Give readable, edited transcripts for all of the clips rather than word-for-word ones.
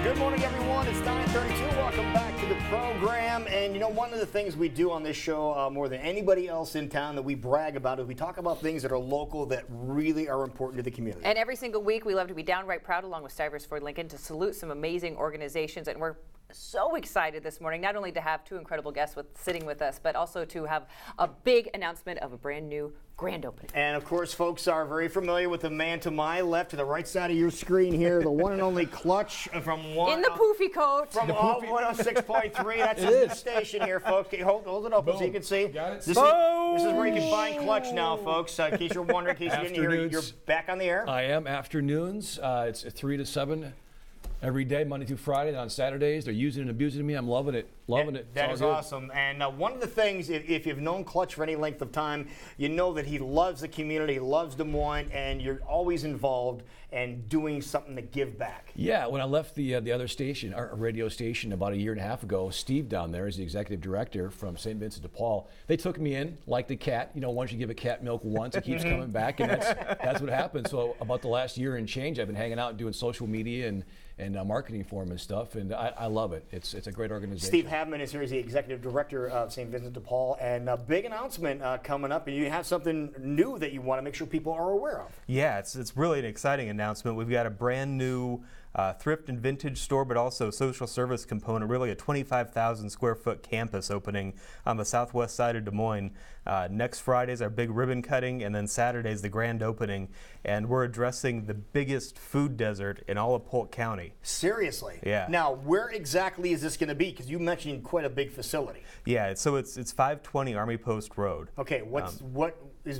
Good morning, everyone. It's 9:32. Welcome back to the program. And you know, one of the things we do on this show more than anybody else in town that we brag about is we talk about things that are local that really are important to the community. And every single week, we love to be downright proud, along with Stivers for Lincoln, to salute some amazing organizations. And we're so excited this morning, not only to have two incredible guests sitting with us, but also to have a big announcement of a brand new grand opening. And of course, folks are very familiar with the man to my left, to the right side of your screen here, the one and only Clutch from one in the poofy coat. From 106.3. That's his station here, folks. Okay, hold it open so you can see. Got it. This is where you can find Clutch now, folks. In case you're wondering, in case you didn't hear, you're back on the air. I am afternoons. It's 3 to 7 every day, Monday through Friday. And on Saturdays, they're using and abusing me. I'm loving it. Loving it. That is awesome. And one of the things, if you've known Clutch for any length of time, you know that he loves the community, loves Des Moines, and you're always involved and doing something to give back. Yeah, when I left the other station, our radio station, about a year and a half ago, Steve down there is the executive director from St. Vincent de Paul. They took me in like the cat. You know, once you give a cat milk once, it keeps coming back, and that's what happened. So about the last year and change, I've been hanging out and doing social media and marketing for him and stuff, and I love it. It's a great organization. Steve Havman is here as the executive director of St. Vincent de Paul, and a big announcement coming up, and you have something new that you want to make sure people are aware of. Yeah, it's really an exciting announcement. We've got a brand new thrift and vintage store, but also social service component, really a 25,000 square foot campus opening on the southwest side of Des Moines. Next Friday's our big ribbon cutting, and then Saturday's the grand opening, and we're addressing the biggest food desert in all of Polk County. Seriously? Yeah. Now, where exactly is this going to be? Because you mentioned quite a big facility. Yeah, so it's 520 Army Post Road. Okay, what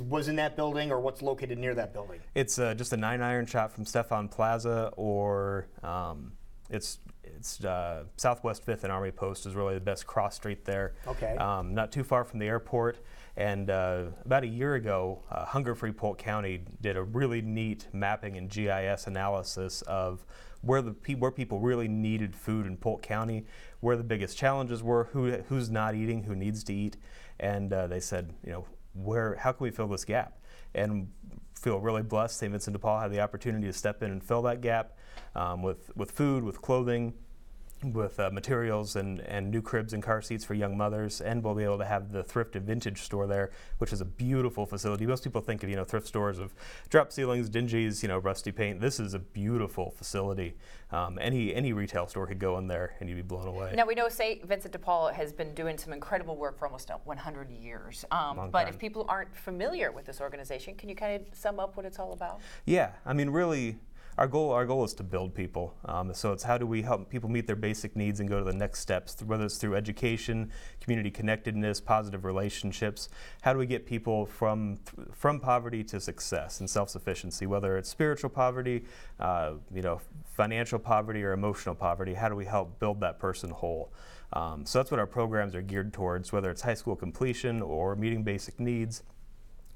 was in that building, or what's located near that building? It's just a 9-iron shot from Stefan Plaza, or it's Southwest 5th and Army Post is really the best cross street there. Okay. Not too far from the airport. And about a year ago, Hunger Free Polk County did a really neat mapping and GIS analysis of where people really needed food in Polk County, where the biggest challenges were, who's not eating, who needs to eat, and they said, you know, how can we fill this gap? And feel really blessed. St. Vincent de Paul had the opportunity to step in and fill that gap with food, with clothing, with materials and new cribs and car seats for young mothers, and we'll be able to have the thrift and vintage store there, which is a beautiful facility. Most people think of thrift stores of drop ceilings, dingies, rusty paint. This is a beautiful facility. Any retail store could go in there and you'd be blown away. Now we know St. Vincent de Paul has been doing some incredible work for almost 100 years. But if people aren't familiar with this organization, can you kind of sum up what it's all about? Yeah, I mean, really. Our goal is to build people. So it's how do we help people meet their basic needs and go to the next steps, whether it's through education, community connectedness, positive relationships. How do we get people from poverty to success and self-sufficiency, whether it's spiritual poverty, financial poverty, or emotional poverty? How do we help build that person whole? So that's what our programs are geared towards, whether it's high school completion or meeting basic needs,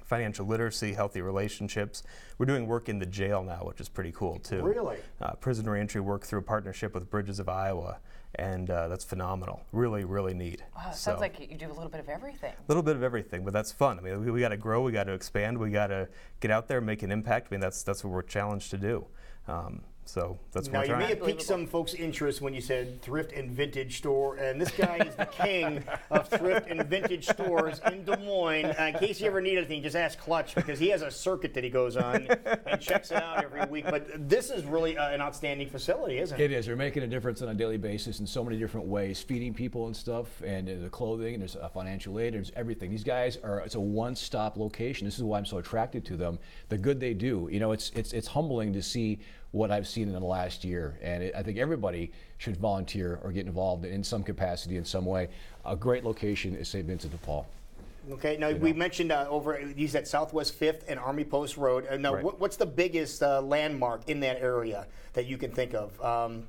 financial literacy, healthy relationships. We're doing work in the jail now, which is pretty cool too. Really? Prison reentry work through a partnership with Bridges of Iowa, and that's phenomenal. Really, really neat. Wow, it sounds like you do a little bit of everything. A little bit of everything, but that's fun. I mean, we got to grow, we got to expand, we got to get out there and make an impact. I mean, that's what we're challenged to do. So that's what we're trying. Now, you may have piqued some folks' interest when you said thrift and vintage store, and this guy is the king of thrift and vintage stores in Des Moines. In case you ever need anything, just ask Clutch, because he has a circuit that he goes on and checks it out every week. But this is really an outstanding facility, isn't it? It is. They're making a difference on a daily basis in so many different ways, feeding people and stuff, and the clothing, and there's financial aid, there's everything. These guys it's a one-stop location. This is why I'm so attracted to them. The good they do. It's humbling to see what I've seen in the last year, and I think everybody should volunteer or get involved in some capacity in some way. A great location is St. Vincent de Paul. Okay, now we mentioned you said Southwest 5th and Army Post Road. Now, Right. what's the biggest landmark in that area that you can think of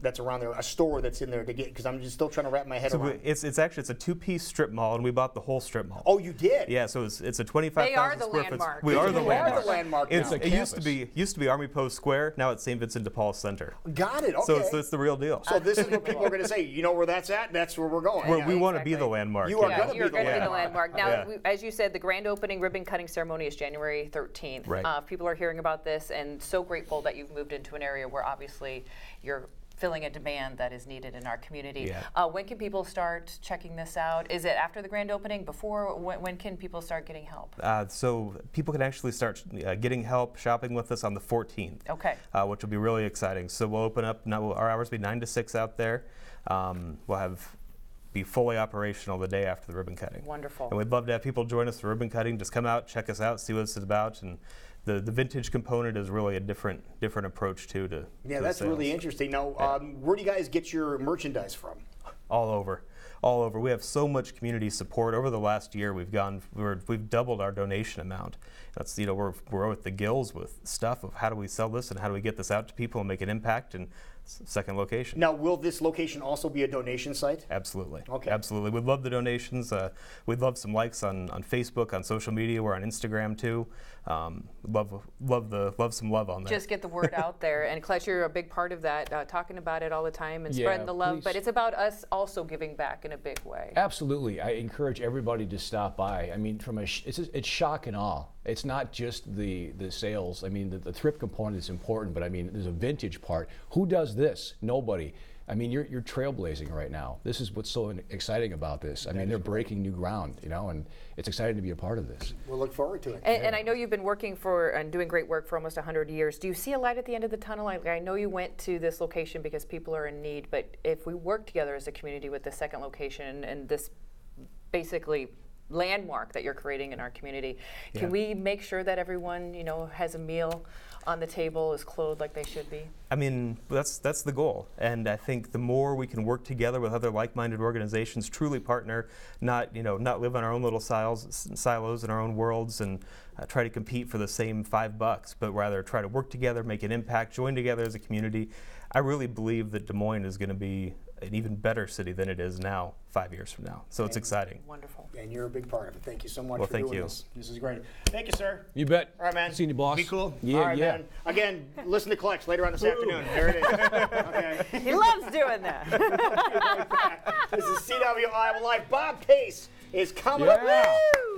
that's around there? A store that's in there to get, because I'm just still trying to wrap my head around. It's a two-piece strip mall, and we bought the whole strip mall. Oh, you did? Yeah, so it's a 25,000 They are the square foot. landmark. We are the You landmark. are the landmark now. It used to be Army Post Square. Now it's St. Vincent de Paul Center. Got it. Okay. So it's the real deal. So this is what people are going to say. You know where that's at? That's where we're going. We want to be the landmark. You are yeah. going to be You're the going to be the landmark. landmark. Now, Yeah. as you said, the grand opening ribbon cutting ceremony is January 13th. Right. If people are hearing about this, and so grateful that you've moved into an area where obviously you're filling a demand that is needed in our community. Yeah. When can people start checking this out? Is it after the grand opening? Before? When can people start getting help? So people can actually start getting help shopping with us on the 14th. Okay. Which will be really exciting. So we'll open up. Now our hours will be 9 to 6 out there. We'll be fully operational the day after the ribbon cutting. Wonderful. And we'd love to have people join us for ribbon cutting. Just come out, check us out, see what it's about, and the vintage component is really a different approach too to Yeah, to that's sales. really interesting. Now, where do you guys get your merchandise from? All over. We have so much community support. Over the last year, we've doubled our donation amount. That's we're at the gills with stuff of how do we sell this and how do we get this out to people and make an impact. And second location. Now, will this location also be a donation site? Absolutely. Okay. Absolutely. We'd love the donations. We'd love some likes on Facebook, on social media. We're on Instagram too. Love some love on that. Just get the word out there. And Clutch, you're a big part of that, talking about it all the time and Yeah, spreading the love. please. But it's about us also giving back in a big way. Absolutely. I encourage everybody to stop by. I mean, it's shock and awe. It's not just the sales. I mean, the thrift component is important, but I mean, there's a vintage part. Who does this? Nobody. I mean, you're trailblazing right now. This is what's so exciting about this. I mean, they're breaking new ground, and it's exciting to be a part of this. We'll look forward to it. And I know you've been working and doing great work for almost 100 years. Do you see a light at the end of the tunnel? I know you went to this location because people are in need, but if we work together as a community with the second location and this basically landmark that you're creating in our community, can we make sure that everyone, has a meal on the table, is clothed like they should be? I mean, that's the goal. And I think the more we can work together with other like-minded organizations, truly partner, not live in our own little silos in our own worlds and try to compete for the same $5, but rather try to work together, make an impact, join together as a community. I really believe that Des Moines is going to be an even better city than it is now 5 years from now. So it's exciting. Wonderful. And you're a big part of it. Thank you so much Well, for thank doing you. this. This is great. Thank you, sir. You bet. All right, man. Seen you, boss. Be cool. Yeah, All right, yeah. man. Again, listen to Clutch later on this afternoon. There it is. Okay. He loves doing that. This is CW Iowa Live. Bob Pace is coming up. Yeah. Woo!